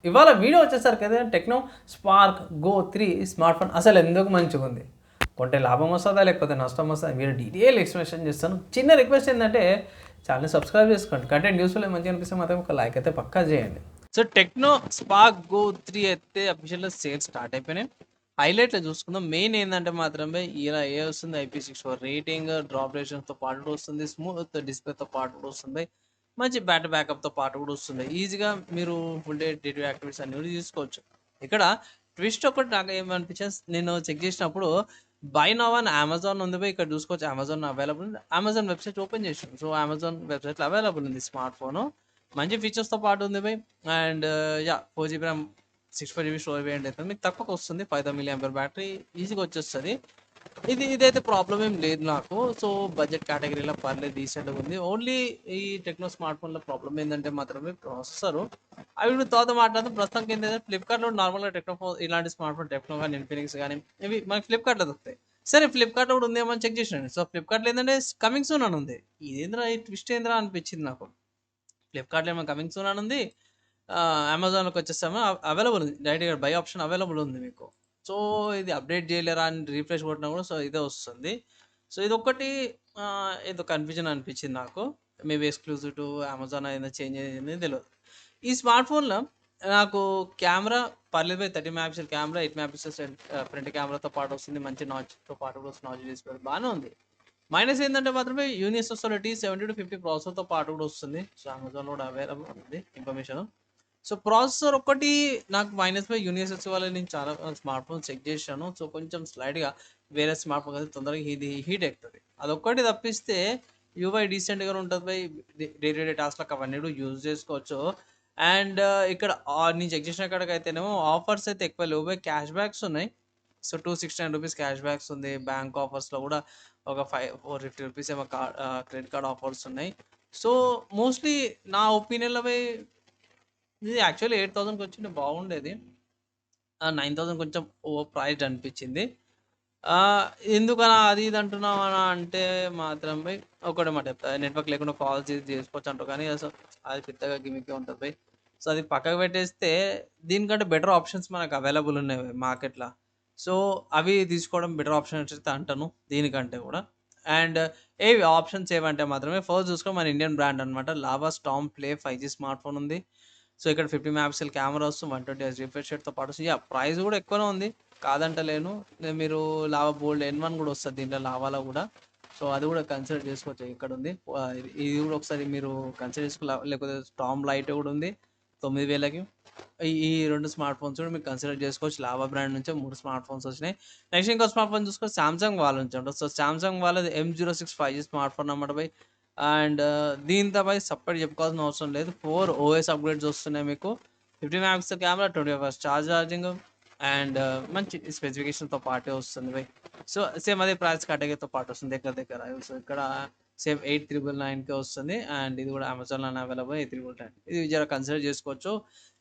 ఇవాళ వీడియో వచ్చేసరికి కదా techno spark go 3 smart phone అసలు ఎందుకు మంచిగా ఉంది, కొంటే లాభం వస్తుందా లేకపోతే నష్టం వస్తుందా మీరు డీటెయిల్ ఎక్స్ప్లెనేషన్ చేస్తాను. చిన్న రిక్వెస్ట్ ఏంటంటే ఛానల్ సబ్స్క్రైబ్ చేసుకోండి, కంటెంట్ యూస్ఫుల్ మంచిగా అనిపిస్తే మాత్రం ఒక లైక్ అయితే పక్కా చేయండి. సో టెక్నో స్పార్క్ గో 3 అయితే అఫీషియల్గా సేల్ స్టార్ట్ అయిపోయినాయి. హైలైట్లో చూసుకుందాం. మెయిన్ ఏంటంటే మాత్రమే ఇలా ఏ వస్తుంది IP64 రేటింగ్, డ్రాప్ రేషన్తో పాటు కూడా వస్తుంది, స్మూత్ డిస్ప్లేతో పాటు కూడా వస్తుంది, మంచి బ్యాటరీ బ్యాకప్తో పాటు కూడా వస్తుంది. ఈజీగా మీరు ఫుల్ డే డేటివ్ యాక్టివిటీస్ అన్ని కూడా చూసుకోవచ్చు. ఇక్కడ ట్విస్ట్ ఒకటి నాకు ఏమనిపించింది, నేను చెక్ చేసినప్పుడు బై నవ్ అని అమెజాన్ ఉంది పోయి ఇక్కడ చూసుకోవచ్చు. అమెజాన్ అవైలబుల్ ఉంది. అమెజాన్ వెబ్సైట్ ఓపెన్ చేసాను. సో అమెజాన్ వెబ్సైట్లో అవైలబుల్ ఉంది స్మార్ట్ ఫోను, మంచి ఫీచర్స్తో పాటు ఉంది పోయి. And 4GB RAM, 64GB storage variant అయితే మీకు తక్కువకి వస్తుంది. 5000 mAh బ్యాటరీ ఈజీగా వచ్చేస్తుంది. ఇదైతే ప్రాబ్లం ఏం లేదు నాకు. సో బడ్జెట్ కేటగిరీలో పర్లేదు, డీసెంట్గా ఉంది. ఓన్లీ ఈ టెక్నో స్మార్ట్ ఫోన్లో ప్రాబ్లం ఏంటంటే మాత్రమే ప్రాసెసర్. అవి తర్వాత మాట్లాడదాం. ప్రస్తుతానికి ఏంటంటే ఫ్లిప్కార్ట్లో నార్మల్గా టెక్నో ఫోన్, ఇలాంటి స్మార్ట్ ఫోన్ టెక్నో కానీ ఇన్ఫినిక్స్ కానీ ఇవి మనకి ఫ్లిప్కార్ట్లో దొరుకుతాయి. సరే ఫ్లిప్కార్ట్లో కూడా ఉందేమో అని చెక్ చేసినాను. సో ఫ్లిప్కార్ట్లో ఏంటంటే కమింగ్ సూన్ అని ఉంది. ఇదేంద్రా ఈ ట్విస్ట్ ఏంద్రా అనిపించింది నాకు. ఫ్లిప్కార్ట్లో ఏమో కమింగ్ సూన్ అని ఉంది, అమెజాన్లోకి వచ్చేస్తామో అవైలబుల్ ఉంది, డైరెక్ట్గా బై ఆప్షన్ అవైలబుల్ ఉంది మీకు. సో ఇది అప్డేట్ చేయలేరా అని రీఫ్రెష్ కొట్టినా కూడా సో ఇదే వస్తుంది. సో ఇదొక్కటి ఏదో కన్ఫ్యూజన్ అనిపించింది నాకు. మేబీ ఎక్స్క్లూజివ్ టు అమెజాన్ ఏదైనా చేంజ్ అయ్యింది తెలియదు. ఈ స్మార్ట్ ఫోన్లో నాకు కెమెరా పర్లేదు, 30 MP కెమెరా, 8 MP ఫ్రంట్ కెమెరాతో పాటు వస్తుంది, మంచి నాచ్తో పాటు కూడా వస్తుంది, నాచ్ డిస్ప్లే బాగానే ఉంది. మైనస్ ఏంటంటే మాత్రమే యూనిఎస్ఎస్ఆర్ T70-50 ప్రాసెసర్తో పాటు కూడా వస్తుంది. సో అమెజాన్లో కూడా అవైలబుల్ ఉంది ఇన్ఫర్మేషన్. సో ప్రాసెసర్ ఒక్కటి నాకు మైనస్ బై యూనిఎస్ఎస్ వల్ల నేను చాలా స్మార్ట్ ఫోన్ చెక్ చేశాను. సో కొంచెం స్లైడ్గా వేరే స్మార్ట్ ఫోన్ అయితే తొందరగా హీట్ ఎక్కుతుంది. అదొక్కటి తప్పిస్తే యూఐ డీసెంట్గా ఉంటుంది బై. డే టు డే టాస్క్లకు అవన్నీ కూడా యూజ్ చేసుకోవచ్చు. అండ్ ఇక్కడ నేను చెక్ చేసిన కాడికి అయితేనేమో ఆఫర్స్ అయితే ఎక్కువ లేవు బై, క్యాష్ బ్యాక్స్ ఉన్నాయి. సో ₹269 క్యాష్ బ్యాక్స్ ఉంది. బ్యాంక్ ఆఫర్స్లో కూడా ఒక ₹450 ఏమో క్రెడిట్ కార్డ్ ఆఫర్స్ ఉన్నాయి. సో మోస్ట్లీ నా ఒపీనియన్లో బై ఇది యాక్చువల్లీ 8000కి వచ్చింటే బాగుండేది. 9000 కొంచెం ఓవర్ ప్రైస్డ్ అనిపించింది. ఎందుకలా అది ఇది అంటున్నావు అని అంటే మాత్రం బై ఒకటే మాట చెప్తా, నెట్వర్క్ లేకుండా కాల్స్ చేసుకోవచ్చు అంటారు కానీ అసలు అది పెద్దగా గిమికే ఉంటుంది బై. సో అది పక్కకు పెట్టేస్తే దీనికంటే బెటర్ ఆప్షన్స్ మనకు అవైలబుల్ ఉన్నాయి మార్కెట్లో. సో అవి తీసుకోవడం బెటర్ ఆప్షన్ అయితే అంటాను దీనికంటే కూడా. అండ్ ఏవి ఆప్షన్స్ ఏవంటే మాత్రమే ఫస్ట్ చూసుకో మన ఇండియన్ బ్రాండ్ అనమాట, lava Storm play 5G smart phone ఉంది. సో ఇక్కడ 50 MP కెమెరా వస్తుంది, 120Hz రిఫ్రెష్ రేట్తో పాటు వస్తుంది. ప్రైస్ కూడా ఎక్కువనే ఉంది, కాదంటలేను. మీరు లావా బోల్డ్ N1 కూడా వస్తుంది దీంట్లో లావాలో కూడా. సో అది కూడా కన్సిడర్ చేసుకోవచ్చు. ఇక్కడ ఉంది ఇది కూడా ఒకసారి మీరు కన్సిడర్ చేసుకో. లేకపోతే స్టార్మ్ లైట్ కూడా ఉంది 9000కి. ఈ రెండు స్మార్ట్ ఫోన్స్ కూడా మీరు కన్సిడర్ చేసుకోవచ్చు. లావా బ్రాండ్ నుంచి 3 స్మార్ట్ ఫోన్స్ వచ్చినాయి. నెక్స్ట్ ఇంకో స్మార్ట్ ఫోన్ చూసుకొని సామ్సంగ్ వాళ్ళ నుంచి ఉంటుంది. సో సామ్సంగ్ వాళ్ళది M06 5G స్మార్ట్ ఫోన్ అన్నమాట బై. అండ్ దీంతో బై సపరేట్ చెప్పుకోవాల్సిన అవసరం లేదు. 4 OS అప్గ్రేడ్స్ వస్తున్నాయి మీకు. 50 MP camera, 25 hours charging and మంచి స్పెసిఫికేషన్తో పాటే వస్తుంది బై. సో సేమ్ అదే ప్రైస్ కేటగిరీతో పాటు వస్తుంది దగ్గర. సో ఇక్కడ సేమ్ 8999కే వస్తుంది. అండ్ ఇది కూడా అమెజాన్లో అవైలబుల్ 8999. ఇది జర కన్సిడర్ చేసుకోవచ్చు.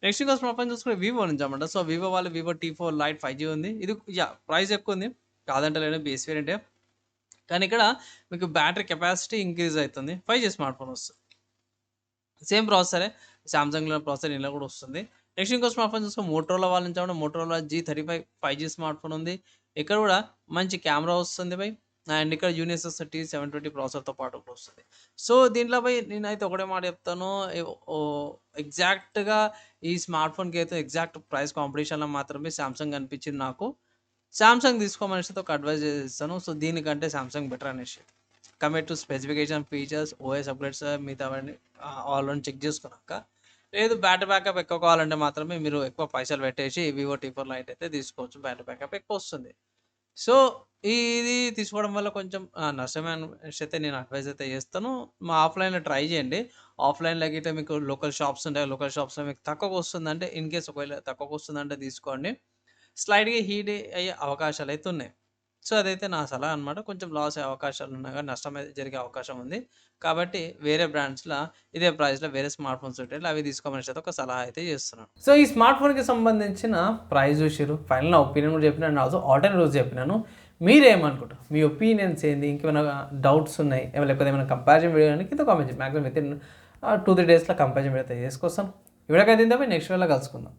నెక్స్ట్ ఇంకో స్మార్ట్ ఫోన్ చూసుకుంటే వివో నుంచి అన్నమాట. సో వివో వాళ్ళు వివో T4 Lite 5G ఉంది. ఇది ప్రైస్ ఎక్కువ ఉంది, కాదంటే లేదు, బేస్ వేరియంటే. కానీ ఇక్కడ మీకు బ్యాటరీ కెపాసిటీ ఇంక్రీజ్ అవుతుంది. 5G స్మార్ట్ ఫోన్ వస్తుంది. సేమ్ ప్రాసెసరే, సామ్సంగ్లో ప్రాసెసర్ ఇలా కూడా వస్తుంది. నెక్స్ట్ ఇంకో స్మార్ట్ ఫోన్ చూసుకొని మోటరోలా వాళ్ళ నుంచి Motorola G35 5G smart phone ఉంది. ఇక్కడ కూడా మంచి కెమెరా వస్తుంది బై. అండ్ ఇక్కడ యూనిఎస్ఎస్ T720 ప్రాసెసర్తో పాటు కూడా వస్తుంది. సో దీంట్లో బై నేనైతే ఒకటే మాట చెప్తాను, ఎగ్జాక్ట్గా ఈ స్మార్ట్ ఫోన్కి అయితే ఎగ్జాక్ట్ ప్రైస్ కాంపిటీషన్లో మాత్రమే సామ్సంగ్ అనిపించింది నాకు. సామ్సంగ్ తీసుకోమనేసి ఒక అడ్వైజ్ చేస్తాను. సో దీనికంటే సామ్సంగ్ బెటర్ అనేసి compare to specification, features, OS upgrades మిగతావన్నీ ఆల్రెడీ చెక్ చేసుకున్నాక. లేదు బ్యాటరీ బ్యాకప్ ఎక్కువ కావాలంటే మాత్రమే మీరు ఎక్కువ పైసలు పెట్టేసి వివో T4 Lite అయితే తీసుకోవచ్చు, బ్యాటరీ బ్యాకప్ ఎక్కువ వస్తుంది. సో ఇది తీసుకోవడం వల్ల కొంచెం నష్టమే అనేసి అయితే నేను అడ్వైజ్ అయితే చేస్తాను. మా ఆఫ్లైన్లో ట్రై చేయండి. ఆఫ్లైన్లో గిట్ట మీకు లోకల్ షాప్స్ ఉంటాయి, లోకల్ షాప్స్లో మీకు తక్కువకు వస్తుందంటే, ఇన్ కేస్ ఒకవేళ తక్కువకు వస్తుందంటే తీసుకోండి. స్లైడ్గా హీట్ అయ్యే అవకాశాలు అయితే ఉన్నాయి. సో అదైతే నా సలహా అనమాట. కొంచెం లాస్ అయ్యే అవకాశాలు ఉన్నాయి కానీ నష్టం అయితే జరిగే అవకాశం ఉంది. కాబట్టి వేరే బ్రాండ్స్లో ఇదే ప్రైస్లో వేరే స్మార్ట్ ఫోన్స్ ఉంటాయి, అవి తీసుకోమనేసి అయితే ఒక సలహా అయితే చేస్తున్నాను. సో ఈ స్మార్ట్ ఫోన్కి సంబంధించిన ప్రైస్ చూసిరు, ఫైనల్ నా ఒపీనియన్ కూడా చెప్పినాను, అండ్ ఆల్సో ఆల్టర్నేటివ్స్ చెప్పినాను. మీరేమనుకుంటారు, మీ ఒపీనియన్స్ ఏంది, ఇంకేమైనా డౌట్స్ ఉన్నాయి లేకపోతే ఏమైనా కంపారిజన్ వీడియో కానీ కింద కామెంట్ చేయండి. మ్యాక్సిమం విత్ ఇన్ 2-3 డేస్లో కంపారిజన్ వీడియో అయితే చేసుకొస్తాను. ఈ వీడియోకి అయితే నెక్స్ట్ వీడియోలో కలుసుకుందాం.